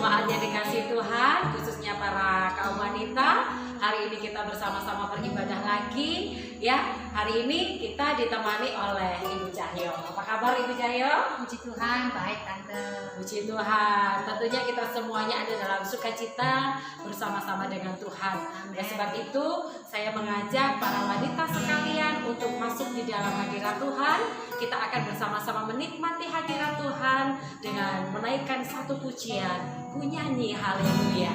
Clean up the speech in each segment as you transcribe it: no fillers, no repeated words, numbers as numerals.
Jemaat yang dikasihi Tuhan, khususnya para kaum wanita, hari ini kita bersama-sama beribadah lagi. Ya, hari ini kita ditemani oleh Ibu Cahyo. Apa kabar Ibu Cahyo? Puji Tuhan, baik Tante. Puji Tuhan. Tentunya kita semuanya ada dalam sukacita bersama-sama dengan Tuhan. Dan sebab itu saya mengajak para wanita sekalian untuk masuk di dalam hadirat Tuhan. Kita akan bersama-sama menikmati hadirat Tuhan dengan menaikkan satu pujian, nyanyi haleluya.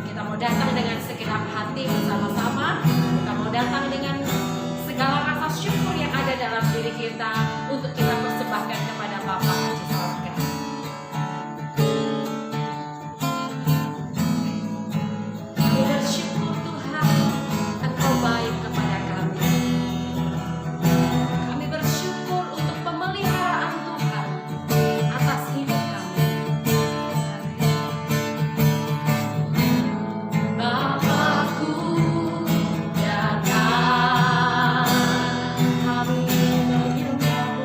Kita mau datang dengan segenap hati bersama-sama. Kita mau datang dengan segala rasa syukur yang ada dalam diri kita untuk kita persembahkan kepada Bapa di sorga. Kami bersyukur Tuhan, Engkau baik kepada kami. Kami bersyukur untuk pemeliharaan Tuhan atas hidup kami. Bapakku datang, kami menyembah,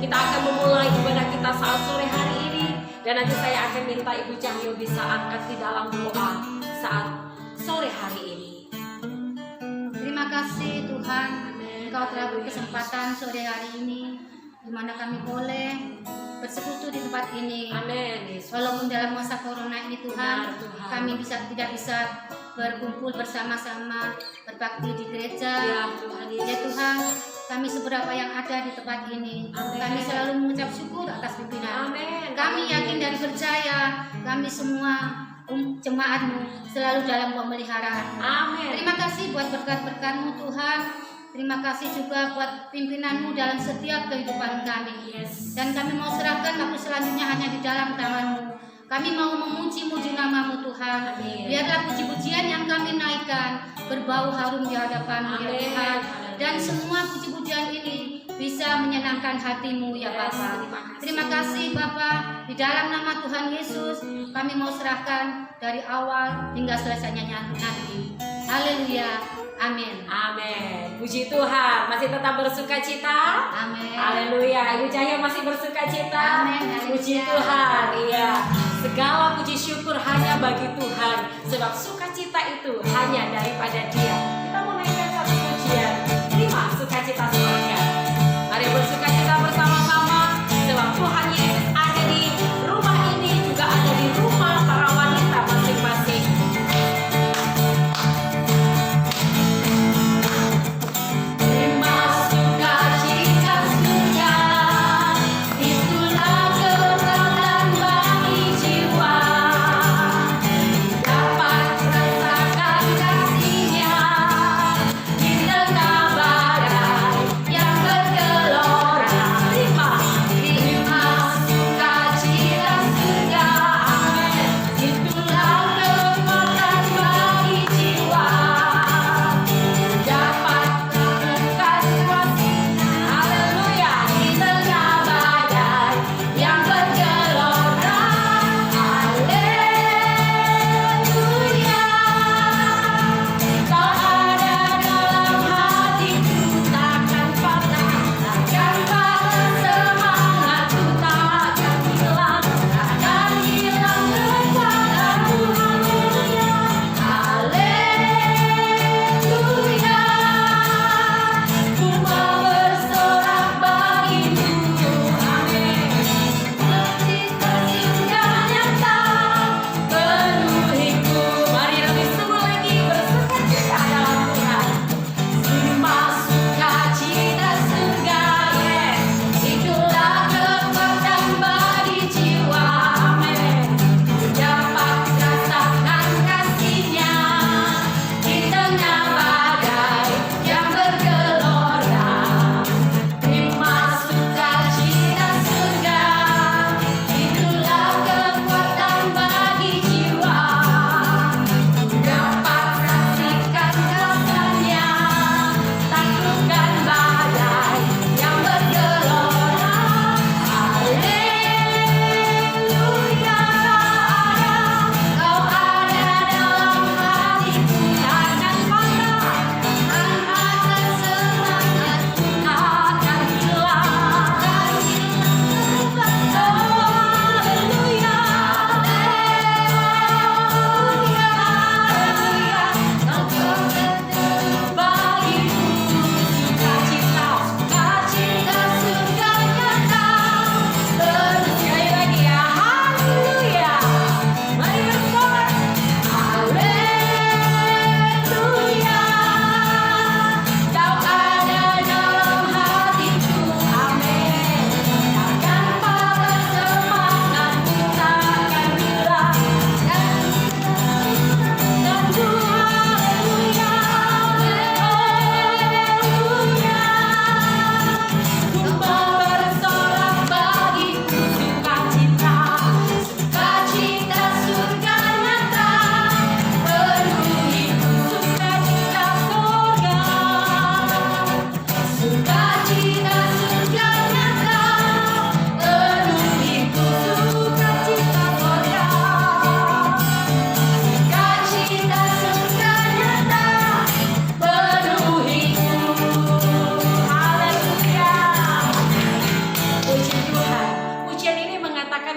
Kita akan memulai ibadah kita saat sore hari ini. Dan nanti saya akan minta Ibu Cahyo bisa angkat di dalam doa saat sore hari ini. Terima kasih Tuhan, Engkau telah beri kesempatan sore hari ini di mana kami boleh bersekutu di tempat ini. Amin. Yesus. Walaupun dalam masa corona ini Tuhan, Benar, Tuhan. kami tidak bisa berkumpul bersama-sama berbakti di gereja. Ya Tuhan Yesus. Ya Tuhan, kami seberapa yang ada di tempat ini, Amin. kami selalu mengucap syukur atas pimpinan. Amin. Kami yakin dan percaya kami semua jemaat-Mu selalu dalam pemeliharaan. Amin. Terima kasih buat berkat-berkat-Mu Tuhan. Terima kasih juga buat pimpinan-Mu dalam setiap kehidupan kami. Yes. Dan kami mau serahkan waktu selanjutnya hanya di dalam tangan-Mu. Kami mau memuji-muji nama-Mu Tuhan. Amin. Biarlah puji-pujian yang kami naikkan berbau harum di hadapan-Mu ya Amin. Tuhan. Dan semua puji-pujian ini bisa menyenangkan hati-Mu ya Yes, Bapa. Terima kasih Bapa. Di dalam nama Tuhan Yesus kami mau serahkan dari awal hingga selesainya nanti. Haleluya. Amin. Amin. Puji Tuhan. Masih tetap bersuka cita? Amin. Haleluya. Ibu Cahyo masih bersuka cita? Amin. Puji Haleluya. Tuhan. Iya. Segala puji syukur hanya bagi Tuhan. Sebab sukacita itu hanya daripada Dia. Kita mau naikkan satu pujian. Terima sukacita semuanya. Mari bersuka cita bersama-sama. Sebab Tuhan Yesus ada di rumah ini, juga ada di rumah para wanita masing-masing. Terima sukacita semuanya. Itulah kekuatan bagi jiwa. Dapat rasakan kasih-Nya di tengah badai.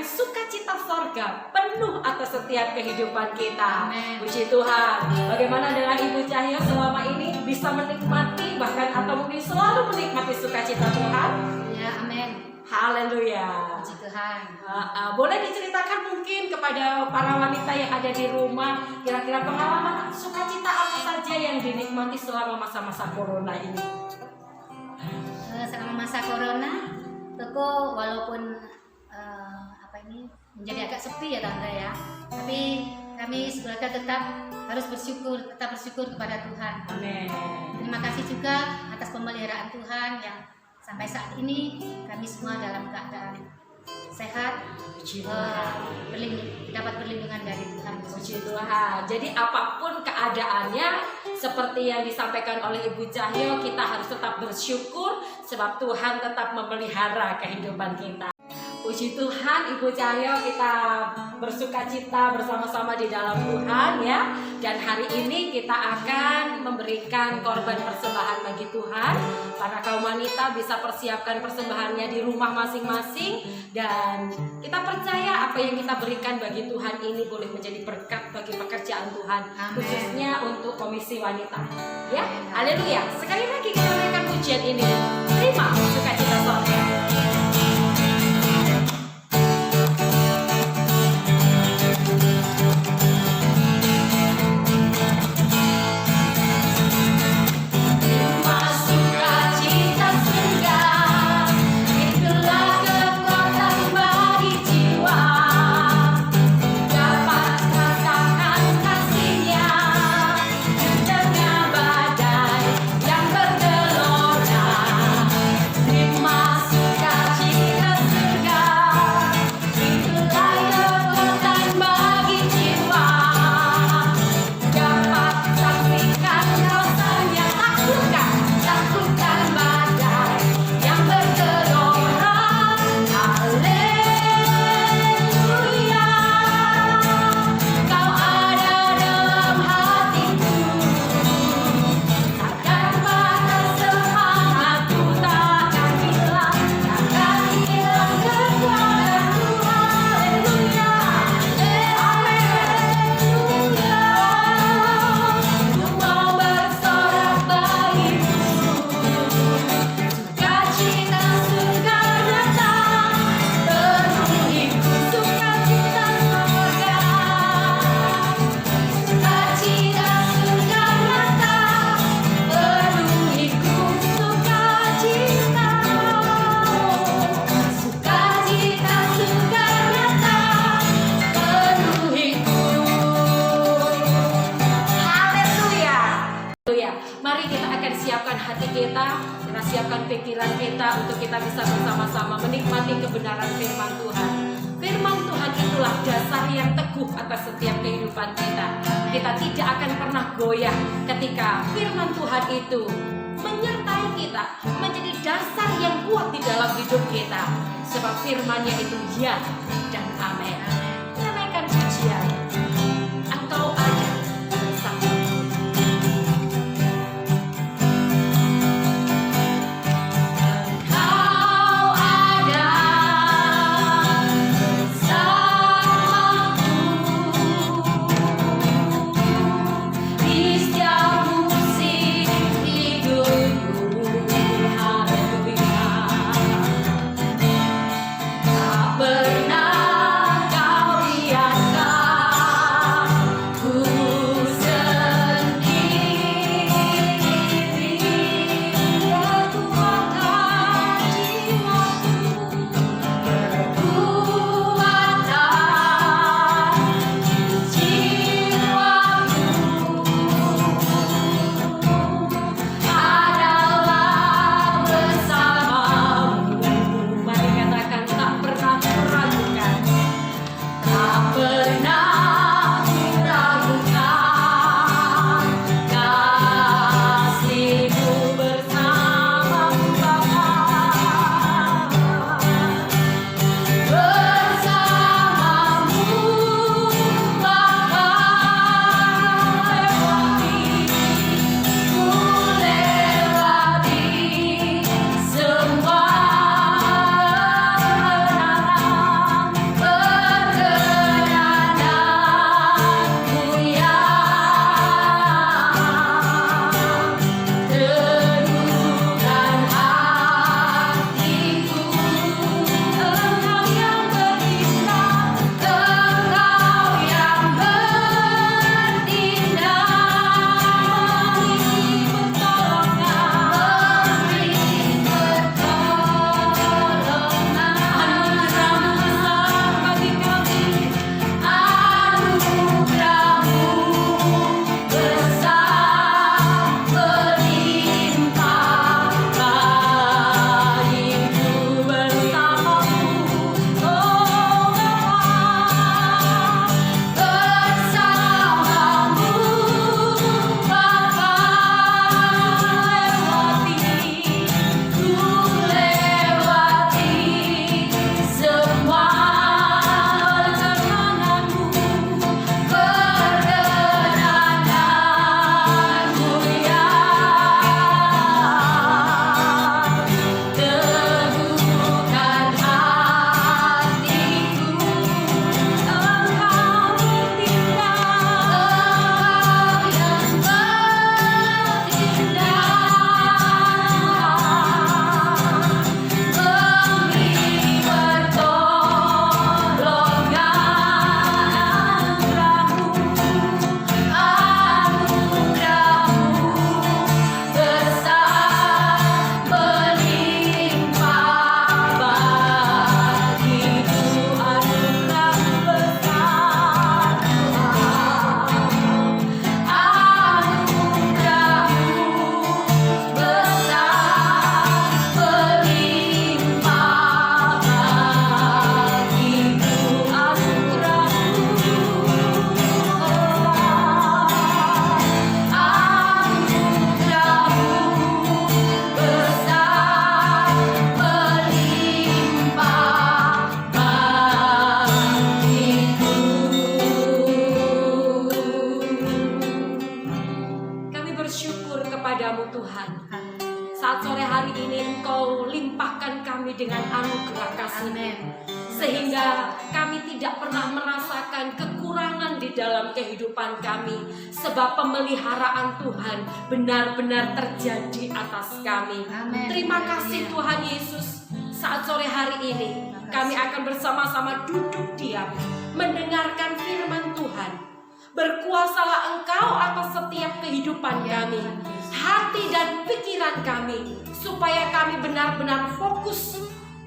sukacita sorga penuh atas setiap kehidupan kita. Amin. Puji Tuhan. Bagaimana dengan Ibu Cahyo selama ini bisa menikmati bahkan atau mungkin selalu menikmati sukacita Tuhan? Ya, amin. Haleluya. Puji Tuhan. Boleh diceritakan mungkin kepada para wanita yang ada di rumah, kira-kira pengalaman sukacita apa saja yang dinikmati selama masa-masa corona ini? Selama masa corona, toko walaupun menjadi agak sepi ya Tante ya, tapi kami sekeluarga tetap bersyukur kepada Tuhan. Amin. Terima kasih juga atas pemeliharaan Tuhan yang sampai saat ini kami semua dalam keadaan sehat, Puji Tuhan. dapat perlindungan dari Tuhan. Puji Tuhan. Jadi apapun keadaannya, seperti yang disampaikan oleh Ibu Cahyo, kita harus tetap bersyukur sebab Tuhan tetap memelihara kehidupan kita. Puji Tuhan, Ibu Cahyo, kita bersukacita bersama-sama di dalam Tuhan ya. Dan hari ini kita akan memberikan korban persembahan bagi Tuhan. Para kaum wanita bisa persiapkan persembahannya di rumah masing-masing. Dan kita percaya apa yang kita berikan bagi Tuhan ini boleh menjadi berkat bagi pekerjaan Tuhan. Amin. Khususnya untuk komisi wanita. Ya, haleluya. Sekali lagi kita berikan pujian ini. Terima sukacita sorga. Kita siapkan pikiran kita untuk kita bisa bersama-sama menikmati kebenaran firman Tuhan. Firman Tuhan itulah dasar yang teguh atas setiap kehidupan kita. Kita tidak akan pernah goyah ketika firman Tuhan itu menyertai kita, menjadi dasar yang kuat di dalam hidup kita. Sebab firman-Nya itu ya dan amin. Menaikkan pujian. Engkau ada bersama. Pernah sehingga kami tidak pernah merasakan kekurangan di dalam kehidupan kami, sebab pemeliharaan Tuhan benar-benar terjadi atas kami. Amin. Terima kasih Tuhan Yesus. Saat sore hari ini kami akan bersama-sama duduk diam mendengarkan firman Tuhan. Berkuasalah Engkau atas setiap kehidupan kami, hati dan pikiran kami, supaya kami benar-benar fokus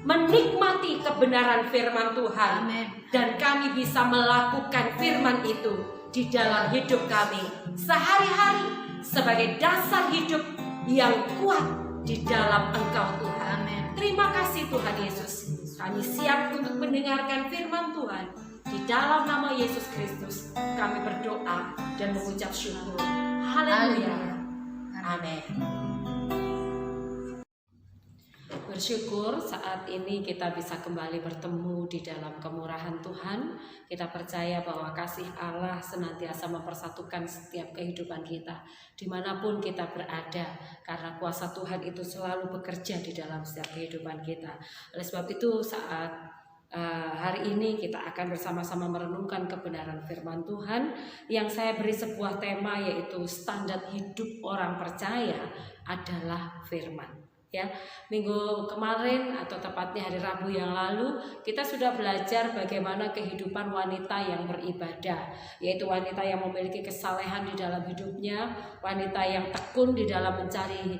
menikmati kebenaran firman Tuhan. Amin. Dan kami bisa melakukan firman itu di dalam hidup kami sehari-hari sebagai dasar hidup yang kuat di dalam Engkau Tuhan. Amin. Terima kasih Tuhan Yesus. Kami siap untuk mendengarkan firman Tuhan. Di dalam nama Yesus Kristus kami berdoa dan mengucap syukur. Haleluya. Amin. Bersyukur saat ini kita bisa kembali bertemu di dalam kemurahan Tuhan. Kita percaya bahwa kasih Allah senantiasa mempersatukan setiap kehidupan kita dimanapun kita berada, karena kuasa Tuhan itu selalu bekerja di dalam setiap kehidupan kita. Oleh sebab itu saat hari ini kita akan bersama-sama merenungkan kebenaran firman Tuhan yang saya beri sebuah tema, yaitu standar hidup orang percaya adalah firman. Ya, minggu kemarin atau tepatnya hari Rabu yang lalu kita sudah belajar bagaimana kehidupan wanita yang beribadah, yaitu wanita yang memiliki kesalehan di dalam hidupnya, wanita yang tekun di dalam mencari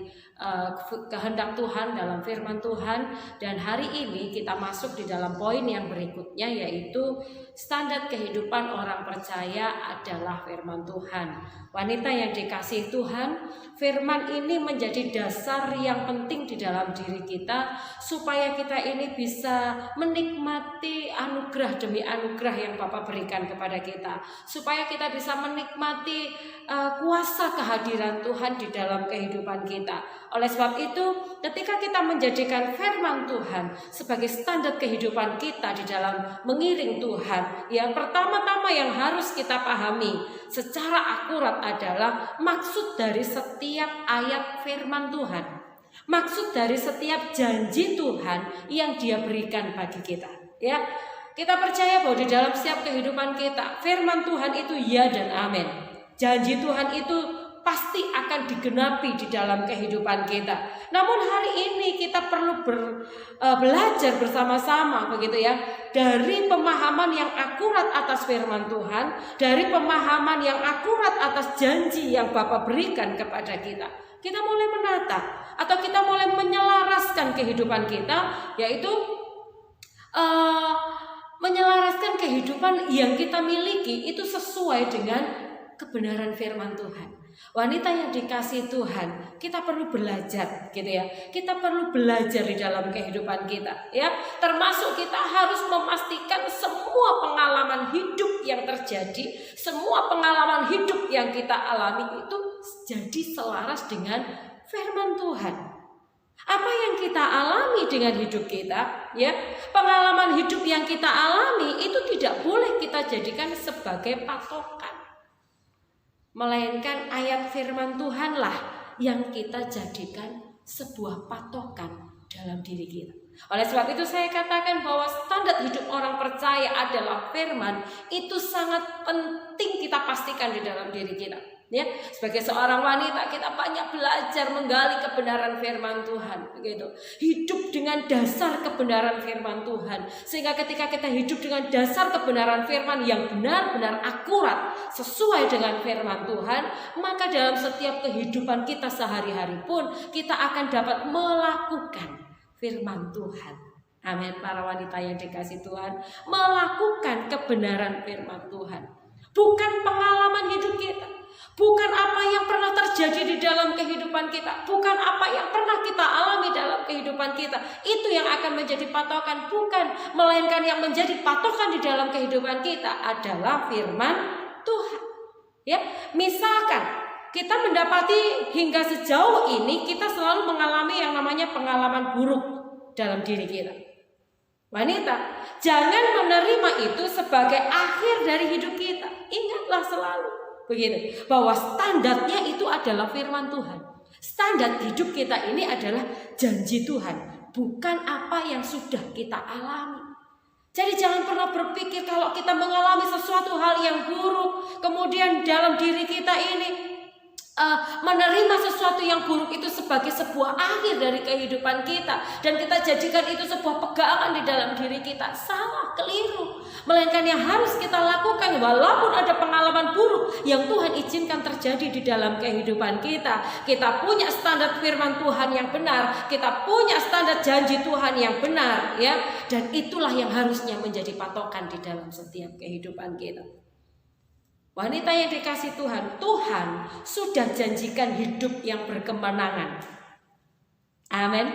kehendak Tuhan dalam firman Tuhan. Dan hari ini kita masuk di dalam poin yang berikutnya, yaitu standar kehidupan orang percaya adalah firman Tuhan. Wanita yang dikasihi Tuhan, firman ini menjadi dasar yang penting di dalam diri kita, supaya kita ini bisa menikmati anugerah demi anugerah yang Bapa berikan kepada kita, supaya kita bisa menikmati kuasa kehadiran Tuhan di dalam kehidupan kita. Oleh sebab itu, ketika kita menjadikan firman Tuhan sebagai standar kehidupan kita di dalam mengiring Tuhan, yang pertama-tama yang harus kita pahami secara akurat adalah maksud dari setiap ayat firman Tuhan, maksud dari setiap janji Tuhan yang Dia berikan bagi kita. Ya, kita percaya bahwa di dalam setiap kehidupan kita, firman Tuhan itu ya dan amin. Janji Tuhan itu pasti akan digenapi di dalam kehidupan kita. Namun hari ini kita perlu belajar bersama-sama, begitu ya, dari pemahaman yang akurat atas firman Tuhan, dari pemahaman yang akurat atas janji yang Bapa berikan kepada kita. Kita mulai menata atau kita mulai menyelaraskan kehidupan kita, yaitu menyelaraskan kehidupan yang kita miliki itu sesuai dengan kebenaran firman Tuhan. Wanita yang dikasihi Tuhan, kita perlu belajar, gitu ya. Kita perlu belajar di dalam kehidupan kita, ya. Termasuk kita harus memastikan semua pengalaman hidup yang terjadi, semua pengalaman hidup yang kita alami itu jadi selaras dengan firman Tuhan. Apa yang kita alami dengan hidup kita, ya, pengalaman hidup yang kita alami itu tidak boleh kita jadikan sebagai patokan, melainkan ayat firman Tuhanlah yang kita jadikan sebuah patokan dalam diri kita. Oleh sebab itu saya katakan bahwa standar hidup orang percaya adalah firman. Itu sangat penting kita pastikan di dalam diri kita. Ya, sebagai seorang wanita kita banyak belajar menggali kebenaran firman Tuhan, begitu. Hidup dengan dasar kebenaran firman Tuhan, sehingga ketika kita hidup dengan dasar kebenaran firman yang benar-benar akurat sesuai dengan firman Tuhan, maka dalam setiap kehidupan kita sehari-hari pun kita akan dapat melakukan firman Tuhan. Amin. Para wanita yang dikasihi Tuhan, melakukan kebenaran firman Tuhan, bukan pengalaman hidup kita, bukan apa yang pernah terjadi di dalam kehidupan kita, bukan apa yang pernah kita alami dalam kehidupan kita, itu yang akan menjadi patokan, bukan, melainkan yang menjadi patokan di dalam kehidupan kita adalah firman Tuhan. Ya, misalkan kita mendapati hingga sejauh ini kita selalu mengalami yang namanya pengalaman buruk dalam diri kita. Wanita, jangan menerima itu sebagai akhir dari hidup kita. Ingatlah selalu, begitu, bahwa standarnya itu adalah firman Tuhan. Standar hidup kita ini adalah janji Tuhan, bukan apa yang sudah kita alami. Jadi jangan pernah berpikir kalau kita mengalami sesuatu hal yang buruk, kemudian dalam diri kita ini menerima sesuatu yang buruk itu sebagai sebuah akhir dari kehidupan kita, dan kita jadikan itu sebuah pegangan di dalam diri kita. Salah, keliru. Melainkan yang harus kita lakukan, walaupun ada pengalaman buruk yang Tuhan izinkan terjadi di dalam kehidupan kita, kita punya standar firman Tuhan yang benar, kita punya standar janji Tuhan yang benar, ya. Dan itulah yang harusnya menjadi patokan di dalam setiap kehidupan kita. Wanita yang dikasih Tuhan, Tuhan sudah janjikan hidup yang berkemenangan. Amin.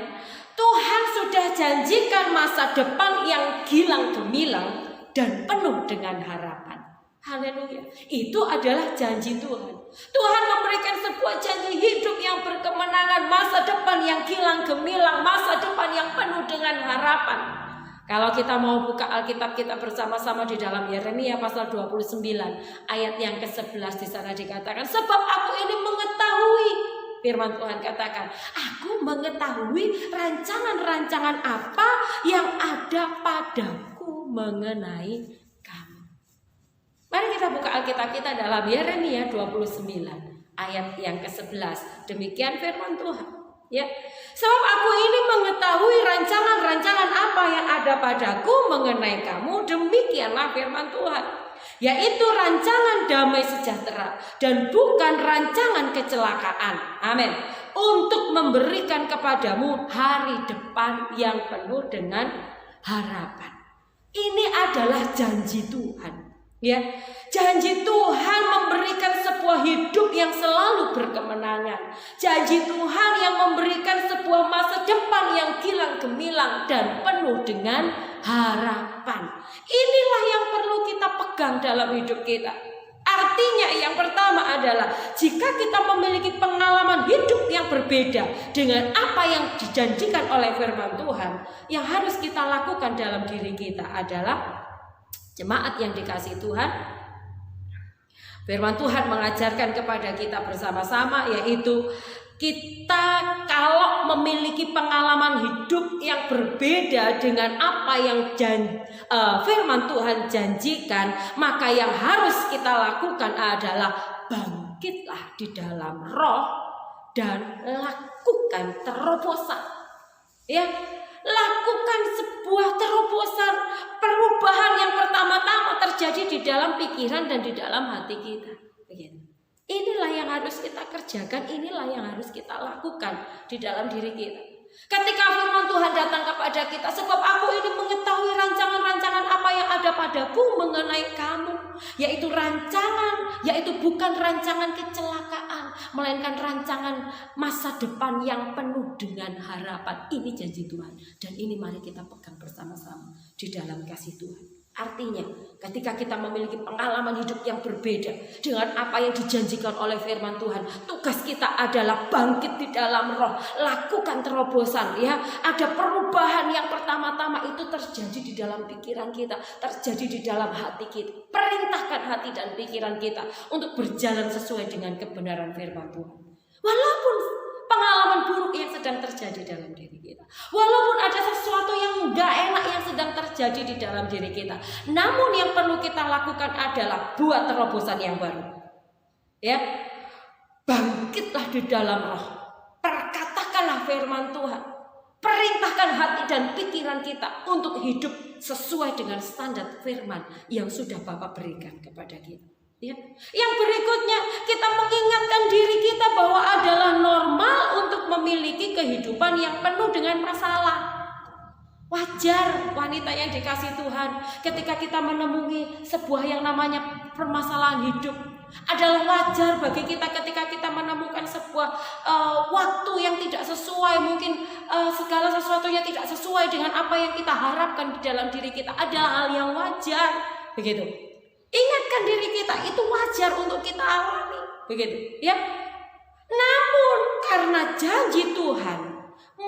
Tuhan sudah janjikan masa depan yang gilang gemilang dan penuh dengan harapan. Haleluya. Itu adalah janji Tuhan. Tuhan memberikan sebuah janji hidup yang berkemenangan, masa depan yang gilang gemilang, masa depan yang penuh dengan harapan. Kalau kita mau buka Alkitab kita bersama-sama di dalam Yeremia pasal 29 ayat yang ke-11, di sana dikatakan, sebab aku ini mengetahui, firman Tuhan katakan, aku mengetahui rancangan-rancangan apa yang ada padaku mengenai kamu. Mari kita buka Alkitab kita dalam Yeremia 29 ayat yang ke-11. Demikian firman Tuhan. Ya, sebab aku ini mengetahui rancangan-rancangan apa yang ada padaku mengenai kamu, demikianlah firman Tuhan, yaitu rancangan damai sejahtera dan bukan rancangan kecelakaan. Amin. Untuk memberikan kepadamu hari depan yang penuh dengan harapan. Ini adalah janji Tuhan. Ya, janji Tuhan memberikan sebuah hidup yang selalu berkemenangan. Janji Tuhan yang memberikan sebuah masa depan yang gilang gemilang dan penuh dengan harapan. Inilah yang perlu kita pegang dalam hidup kita. Artinya yang pertama adalah jika kita memiliki pengalaman hidup yang berbeda dengan apa yang dijanjikan oleh firman Tuhan, yang harus kita lakukan dalam diri kita adalah, jemaat yang dikasih Tuhan, firman Tuhan mengajarkan kepada kita bersama-sama, yaitu kita kalau memiliki pengalaman hidup yang berbeda dengan apa yang firman Tuhan janjikan, maka yang harus kita lakukan adalah bangkitlah di dalam roh dan lakukan terobosan. Ya, lakukan sebuah terobosan, perubahan yang pertama-tama terjadi di dalam pikiran dan di dalam hati kita. Begitu. Inilah yang harus kita kerjakan, inilah yang harus kita lakukan di dalam diri kita. Ketika firman Tuhan datang kepada kita, sebab aku ini mengetahui rancangan-rancangan apa yang ada padaku mengenai kamu, yaitu rancangan, yaitu bukan rancangan kecelakaan, melainkan rancangan masa depan yang penuh dengan harapan. Ini janji Tuhan, dan ini mari kita pegang bersama-sama di dalam kasih Tuhan. Artinya ketika kita memiliki pengalaman hidup yang berbeda dengan apa yang dijanjikan oleh firman Tuhan, tugas kita adalah bangkit di dalam roh, lakukan terobosan, ya. Ada perubahan yang pertama-tama itu terjadi di dalam pikiran kita, terjadi di dalam hati kita. Perintahkan hati dan pikiran kita untuk berjalan sesuai dengan kebenaran firman Tuhan. Walaupun pengalaman buruk yang sedang terjadi dalam diri kita, walaupun ada sesuatu yang gak enak yang sedang terjadi di dalam diri kita, namun yang perlu kita lakukan adalah buat terobosan yang baru. Ya, bangkitlah di dalam roh, perkatakanlah firman Tuhan, perintahkan hati dan pikiran kita untuk hidup sesuai dengan standar firman yang sudah Bapa berikan kepada kita. Ya. Yang berikutnya, kita mengingatkan diri kita bahwa adalah normal untuk memiliki kehidupan yang penuh dengan masalah. Wajar wanita yang dikasih Tuhan, ketika kita menemui sebuah yang namanya permasalahan hidup, adalah wajar bagi kita ketika kita menemukan sebuah waktu yang tidak sesuai, mungkin segala sesuatunya tidak sesuai dengan apa yang kita harapkan di dalam diri kita, adalah hal yang wajar, begitu. Ingatkan diri kita, itu wajar untuk kita alami, begitu, ya. Namun karena janji Tuhan,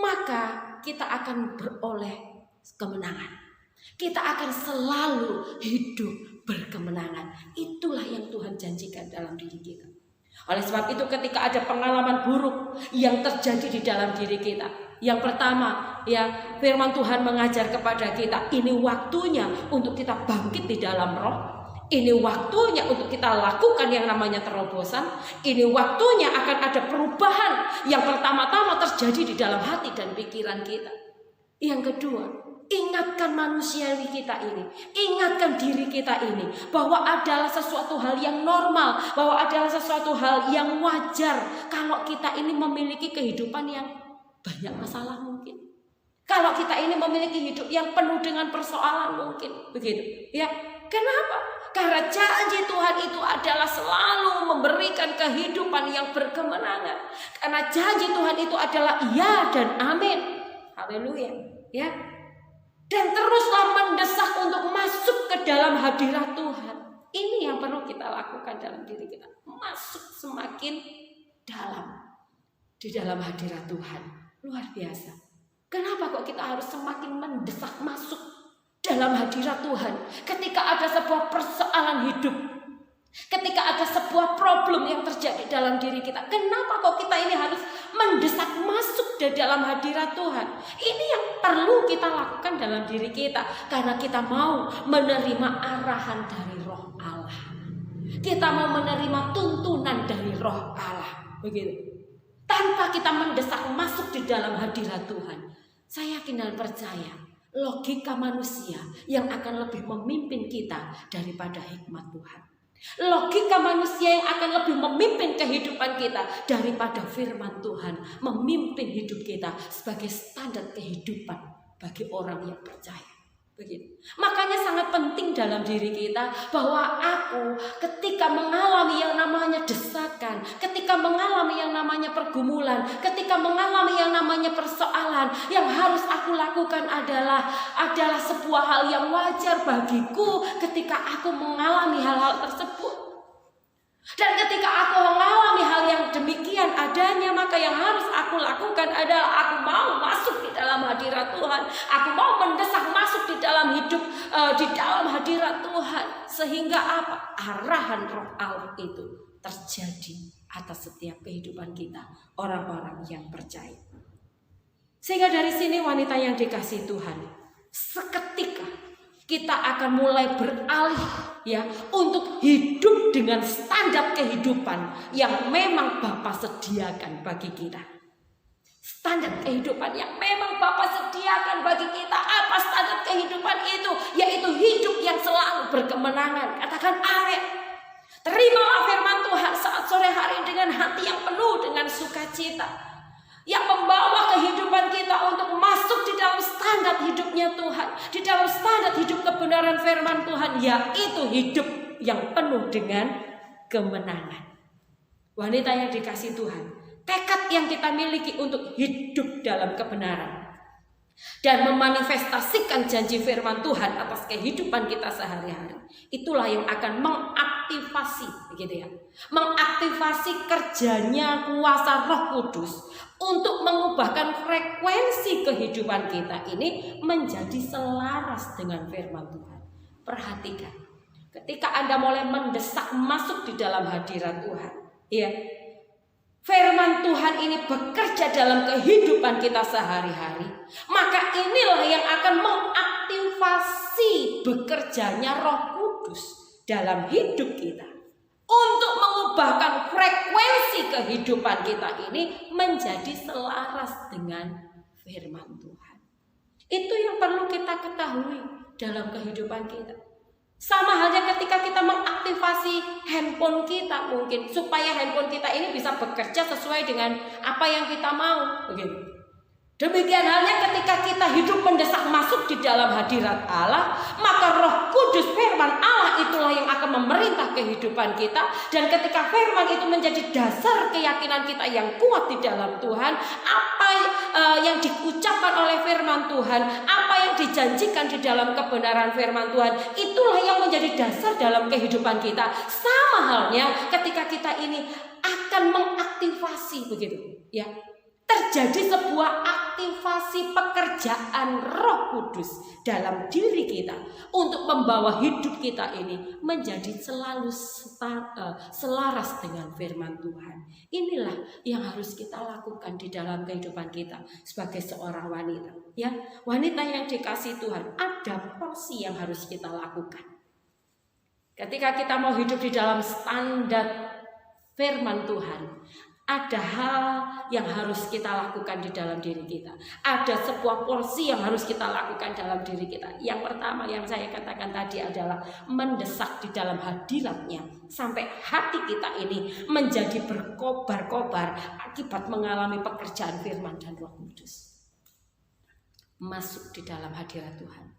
maka kita akan beroleh kemenangan. Kita akan selalu hidup berkemenangan. Itulah yang Tuhan janjikan dalam diri kita. Oleh sebab itu ketika ada pengalaman buruk yang terjadi di dalam diri kita, yang pertama, ya, firman Tuhan mengajar kepada kita, ini waktunya untuk kita bangkit di dalam roh. Ini waktunya untuk kita lakukan yang namanya terobosan. Ini waktunya akan ada perubahan yang pertama-tama terjadi di dalam hati dan pikiran kita. Yang kedua, ingatkan manusiawi kita ini, ingatkan diri kita ini bahwa adalah sesuatu hal yang normal, bahwa adalah sesuatu hal yang wajar kalau kita ini memiliki kehidupan yang banyak masalah mungkin. Kalau kita ini memiliki hidup yang penuh dengan persoalan mungkin, begitu. Ya, kenapa? Karena janji Tuhan itu adalah selalu memberikan kehidupan yang berkemenangan. Karena janji Tuhan itu adalah iya dan amin. Haleluya. Ya. Dan teruslah mendesak untuk masuk ke dalam hadirat Tuhan. Ini yang perlu kita lakukan dalam diri kita. Masuk semakin dalam di dalam hadirat Tuhan. Luar biasa. Kenapa kok kita harus semakin mendesak masuk dalam hadirat Tuhan? Ketika ada sebuah persoalan hidup, ketika ada sebuah problem yang terjadi dalam diri kita, kenapa kok kita ini harus mendesak masuk di dalam hadirat Tuhan? Ini yang perlu kita lakukan dalam diri kita, karena kita mau menerima arahan dari Roh Allah. Kita mau menerima tuntunan dari Roh Allah, begitu. Tanpa kita mendesak masuk di dalam hadirat Tuhan, saya yakin dan percaya logika manusia yang akan lebih memimpin kita daripada hikmat Tuhan. Logika manusia yang akan lebih memimpin kehidupan kita daripada firman Tuhan memimpin hidup kita sebagai standar kehidupan bagi orang yang percaya. Begitu. Makanya sangat penting dalam diri kita bahwa aku ketika mengalami yang namanya desakan, ketika mengalami yang namanya pergumulan, ketika mengalami yang namanya persoalan, yang harus aku lakukan adalah sebuah hal yang wajar bagiku ketika aku mengalami hal-hal tersebut. Dan ketika aku mengalami hal yang demikian adanya, maka yang harus aku lakukan adalah aku mau masuk di dalam hadirat Tuhan. Aku mau mendesak masuk di dalam hidup, di dalam hadirat Tuhan. Sehingga apa? Arahan Roh Allah itu terjadi atas setiap kehidupan kita, orang-orang yang percaya. Sehingga dari sini wanita yang dikasihi Tuhan, seketika kita akan mulai beralih ya untuk hidup dengan standar kehidupan yang memang Bapa sediakan bagi kita. Standar kehidupan yang memang Bapa sediakan bagi kita. Apa standar kehidupan itu? Yaitu hidup yang selalu berkemenangan. Katakan amin. Terimalah firman Tuhan saat sore hari dengan hati yang penuh dengan sukacita, yang membawa kehidupan kita untuk masuk di dalam standar hidupnya Tuhan, di dalam standar hidup kebenaran firman Tuhan, yaitu hidup yang penuh dengan kemenangan. Wanita yang dikasihi Tuhan, tekad yang kita miliki untuk hidup dalam kebenaran dan memanifestasikan janji firman Tuhan atas kehidupan kita sehari-hari, itulah yang akan mengaktifasi, begitu ya, mengaktifasi kerjanya kuasa Roh Kudus untuk mengubahkan frekuensi kehidupan kita ini menjadi selaras dengan firman Tuhan. Perhatikan, ketika Anda mulai mendesak masuk di dalam hadirat Tuhan, ya, firman Tuhan ini bekerja dalam kehidupan kita sehari-hari, maka inilah yang akan mengaktifasi bekerjanya Roh Kudus dalam hidup kita untuk mengubahkan frekuensi kehidupan kita ini menjadi selaras dengan firman Tuhan. Itu yang perlu kita ketahui dalam kehidupan kita. Sama halnya ketika kita mengaktifasi handphone kita mungkin, supaya handphone kita ini bisa bekerja sesuai dengan apa yang kita mau, begitu. Demikian halnya ketika kita hidup mendesak masuk di dalam hadirat Allah, maka Roh Kudus firman Allah itulah yang akan memerintah kehidupan kita. Dan ketika firman itu menjadi dasar keyakinan kita yang kuat di dalam Tuhan, apa yang diucapkan oleh firman Tuhan, apa yang dijanjikan di dalam kebenaran firman Tuhan, itulah yang menjadi dasar dalam kehidupan kita. Sama halnya ketika kita ini akan mengaktifasi, begitu ya, terjadi sebuah aktivasi pekerjaan Roh Kudus dalam diri kita untuk membawa hidup kita ini menjadi selalu selaras dengan firman Tuhan. Inilah yang harus kita lakukan di dalam kehidupan kita sebagai seorang wanita. Ya, wanita yang dikasihi Tuhan, ada porsi yang harus kita lakukan. Ketika kita mau hidup di dalam standar firman Tuhan, ada hal yang harus kita lakukan di dalam diri kita. Ada sebuah porsi yang harus kita lakukan dalam diri kita. Yang pertama yang saya katakan tadi adalah mendesak di dalam hadiratnya, sampai hati kita ini menjadi berkobar-kobar akibat mengalami pekerjaan firman dan Roh Kudus. Masuk di dalam hadirat Tuhan,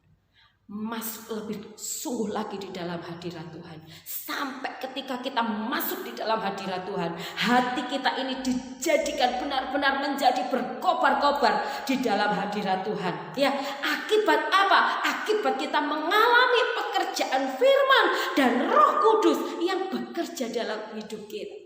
masuk lebih sungguh lagi di dalam hadirat Tuhan. Sampai ketika kita masuk di dalam hadirat Tuhan, hati kita ini dijadikan benar-benar menjadi berkobar-kobar di dalam hadirat Tuhan. Ya, akibat apa? Akibat kita mengalami pekerjaan firman dan Roh Kudus yang bekerja dalam hidup kita.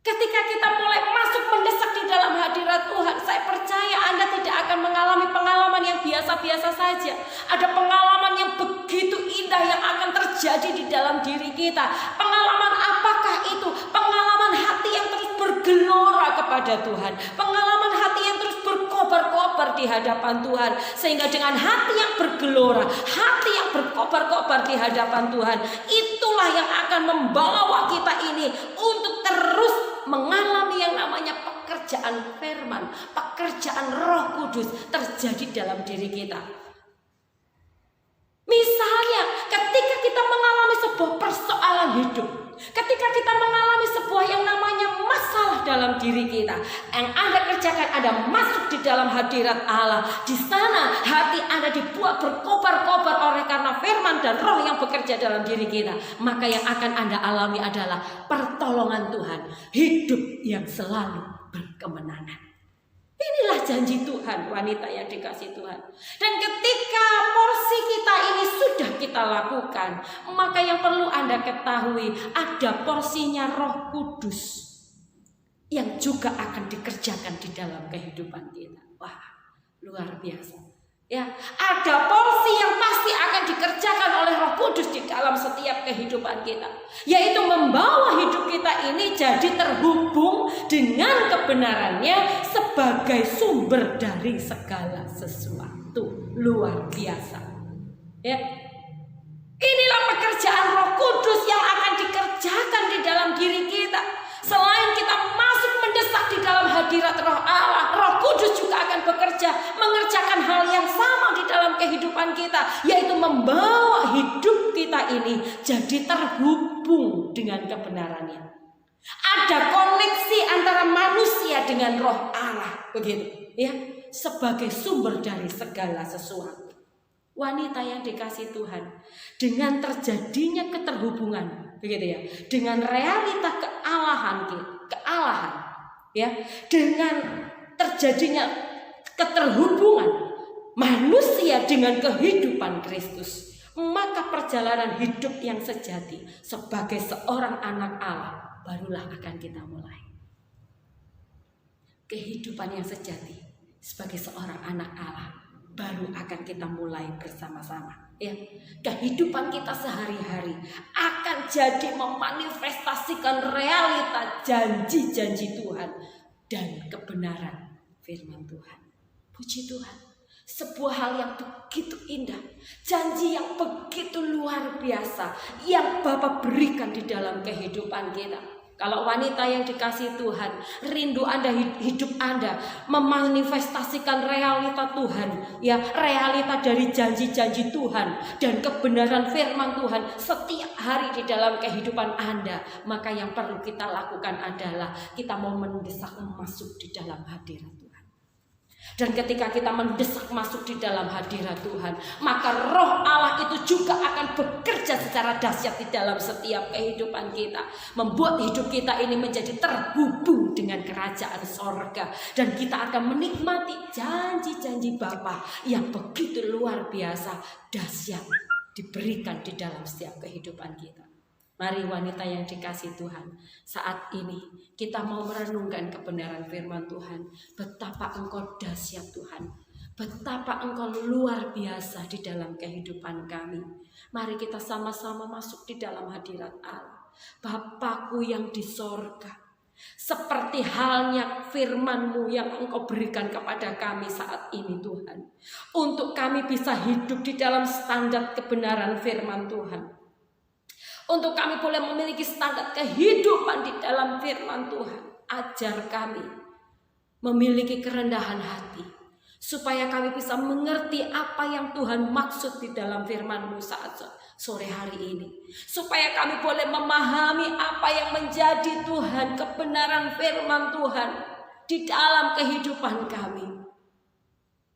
Ketika kita mulai masuk mendesak di dalam hadirat Tuhan, saya percaya Anda tidak akan mengalami pengalaman yang biasa-biasa saja. Ada pengalaman yang begitu indah yang akan terjadi di dalam diri kita. Pengalaman apakah itu? Pengalaman hati yang terus bergelora kepada Tuhan. Pengalaman hati yang terus berkobar-kobar di hadapan Tuhan. Sehingga dengan hati yang bergelora, hati yang berkobar-kobar di hadapan Tuhan, itulah yang akan membawa kita ini untuk terus mengalami yang namanya pekerjaan firman, pekerjaan Roh Kudus terjadi dalam diri kita. Misalnya ketika kita mengalami sebuah persoalan hidup, ketika kita mengalami sebuah yang namanya masalah dalam diri kita, yang Anda kerjakan, Anda masuk di dalam hadirat Allah. Di sana hati Anda dibuat berkobar-kobar oleh karena firman dan Roh yang bekerja dalam diri kita. Maka yang akan Anda alami adalah pertolongan Tuhan, hidup yang selalu berkemenangan. Inilah janji Tuhan, wanita yang dikasihi Tuhan. Dan ketika porsi kita ini sudah kita lakukan, maka yang perlu Anda ketahui, ada porsinya Roh Kudus yang juga akan dikerjakan di dalam kehidupan kita. Wah, luar biasa. Ya, ada porsi yang pasti akan dikerjakan oleh Roh Kudus di dalam setiap kehidupan kita, yaitu membawa hidup kita ini jadi terhubung dengan kebenarannya sebagai sumber dari segala sesuatu. Luar biasa. Ya. Inilah pekerjaan Roh Kudus yang akan dikerjakan di dalam diri kita. Selain kita masuk mendesak di dalam hadirat Roh Allah, Roh Kudus juga akan bekerja, mengerjakan hal yang sama di dalam kehidupan kita, yaitu membawa hidup kita ini jadi terhubung dengan kebenarannya. Ada koneksi antara manusia dengan Roh Allah, begitu ya, sebagai sumber dari segala sesuatu. Wanita yang dikasihi Tuhan, dengan terjadinya keterhubungan, begitu ya, dengan realita kealahan, ya, dengan terjadinya keterhubungan manusia dengan kehidupan Kristus, maka perjalanan hidup yang sejati sebagai seorang anak Allah barulah akan kita mulai. Kehidupan yang sejati sebagai seorang anak Allah baru akan kita mulai bersama-sama. Ya, kehidupan kita sehari-hari akan jadi memanifestasikan realita janji-janji Tuhan dan kebenaran firman Tuhan. Puji Tuhan, sebuah hal yang begitu indah, janji yang begitu luar biasa yang Bapa berikan di dalam kehidupan kita. Kalau wanita yang dikasihi Tuhan, rindu Anda, hidup Anda memanifestasikan realita Tuhan, ya, realita dari janji-janji Tuhan dan kebenaran firman Tuhan setiap hari di dalam kehidupan Anda, maka yang perlu kita lakukan adalah kita mau mendesak masuk di dalam hadirat Tuhan. Dan ketika kita mendesak masuk di dalam hadirat Tuhan, maka Roh Allah itu juga akan bekerja secara dahsyat di dalam setiap kehidupan kita, membuat hidup kita ini menjadi terhubung dengan kerajaan sorga, dan kita akan menikmati janji-janji Bapa yang begitu luar biasa dahsyat diberikan di dalam setiap kehidupan kita. Mari wanita yang dikasih Tuhan, saat ini kita mau merenungkan kebenaran firman Tuhan. Betapa Engkau dahsyat Tuhan, betapa Engkau luar biasa di dalam kehidupan kami. Mari kita sama-sama masuk di dalam hadirat Allah. Bapakku yang di sorga, seperti halnya firman-Mu yang Engkau berikan kepada kami saat ini Tuhan, untuk kami bisa hidup di dalam standar kebenaran firman Tuhan, untuk kami boleh memiliki standar kehidupan di dalam firman Tuhan. Ajar kami memiliki kerendahan hati, supaya kami bisa mengerti apa yang Tuhan maksud di dalam firman-Mu saat sore hari ini. Supaya kami boleh memahami apa yang menjadi Tuhan, kebenaran firman Tuhan di dalam kehidupan kami.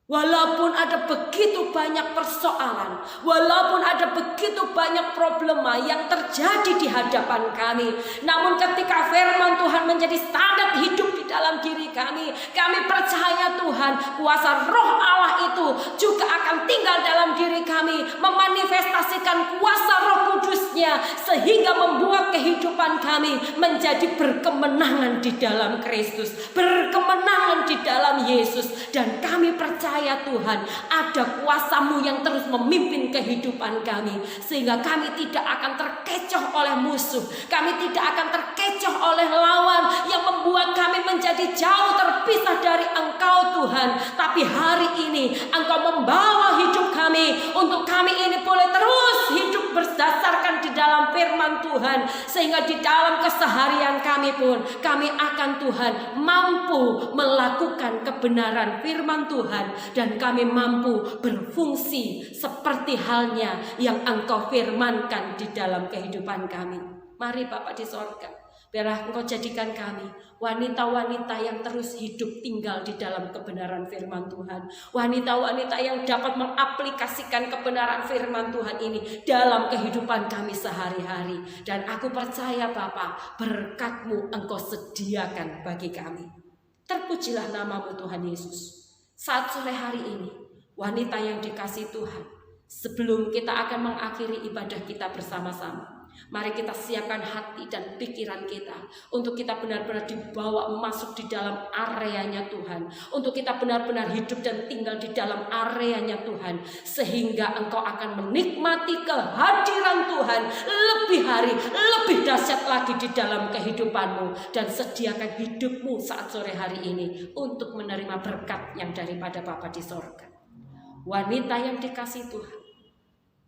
Walaupun ada begitu banyak persoalan, walaupun ada begitu banyak problema yang terjadi di hadapan kami, namun ketika firman Tuhan menjadi standar hidup di dalam diri kami, kami percaya Tuhan, kuasa Roh Allah itu juga akan tinggal dalam diri kami, memanifestasikan kuasa Roh Kudus-Nya, sehingga membuat kehidupan kami menjadi berkemenangan di dalam Kristus, berkemenangan di dalam Yesus. Dan kami percaya Tuhan, ada kuasa-Mu yang terus memimpin kehidupan kami, sehingga kami tidak akan terkecoh oleh musuh, kami tidak akan terkecoh oleh lawan yang membuat kami menjadi jauh terpisah dari Engkau Tuhan. Tapi hari ini Engkau membawa hidup kami, untuk kami ini boleh terus hidup berdasarkan di dalam firman Tuhan, sehingga di dalam keseharian kami pun kami akan Tuhan mampu melakukan kebenaran firman Tuhan, dan kami mampu berfungsi seperti halnya yang Engkau firmankan di dalam kehidupan kami. Mari Bapa di sorga, biarlah Engkau jadikan kami wanita-wanita yang terus hidup tinggal di dalam kebenaran firman Tuhan. Wanita-wanita yang dapat mengaplikasikan kebenaran firman Tuhan ini dalam kehidupan kami sehari-hari. Dan aku percaya Bapa, berkat-Mu Engkau sediakan bagi kami. Terpujilah nama-Mu Tuhan Yesus. Saat sore hari ini, wanita yang dikasih Tuhan, sebelum kita akan mengakhiri ibadah kita bersama-sama, mari kita siapkan hati dan pikiran kita untuk kita benar-benar dibawa masuk di dalam areanya Tuhan, untuk kita benar-benar hidup dan tinggal di dalam areanya Tuhan, sehingga engkau akan menikmati kehadiran Tuhan lebih hari, lebih dahsyat lagi di dalam kehidupanmu. Dan sediakan hidupmu saat sore hari ini untuk menerima berkat yang daripada Bapa di sorga. Wanita yang dikasih Tuhan,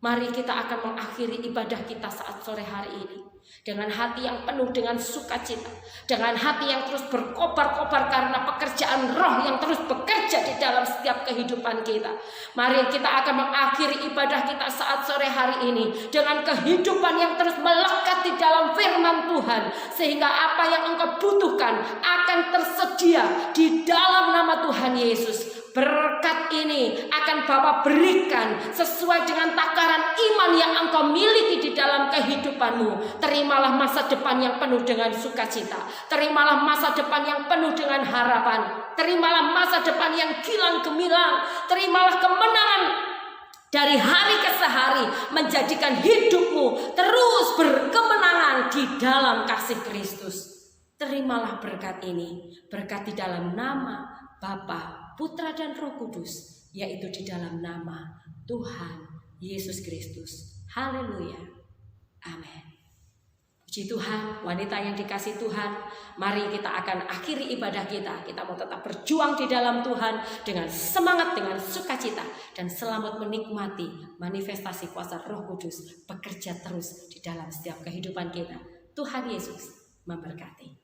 mari kita akan mengakhiri ibadah kita saat sore hari ini dengan hati yang penuh dengan sukacita, dengan hati yang terus berkobar-kobar karena pekerjaan Roh yang terus bekerja di dalam setiap kehidupan kita. Mari kita akan mengakhiri ibadah kita saat sore hari ini dengan kehidupan yang terus melekat di dalam firman Tuhan, sehingga apa yang engkau butuhkan akan tersedia di dalam nama Tuhan Yesus. Berkat ini akan Bapa berikan sesuai dengan takaran iman yang engkau miliki di dalam kehidupanmu. Terimalah masa depan yang penuh dengan sukacita. Terimalah masa depan yang penuh dengan harapan. Terimalah masa depan yang gilang gemilang. Terimalah kemenangan dari hari ke hari, menjadikan hidupmu terus berkemenangan di dalam kasih Kristus. Terimalah berkat ini, berkat di dalam nama Bapa, Putra dan Roh Kudus, yaitu di dalam nama Tuhan Yesus Kristus. Haleluya. Amin. Puji Tuhan, wanita yang dikasih Tuhan, mari kita akan akhiri ibadah kita. Kita mau tetap berjuang di dalam Tuhan dengan semangat, dengan sukacita, dan selamat menikmati manifestasi kuasa Roh Kudus bekerja terus di dalam setiap kehidupan kita. Tuhan Yesus memberkati.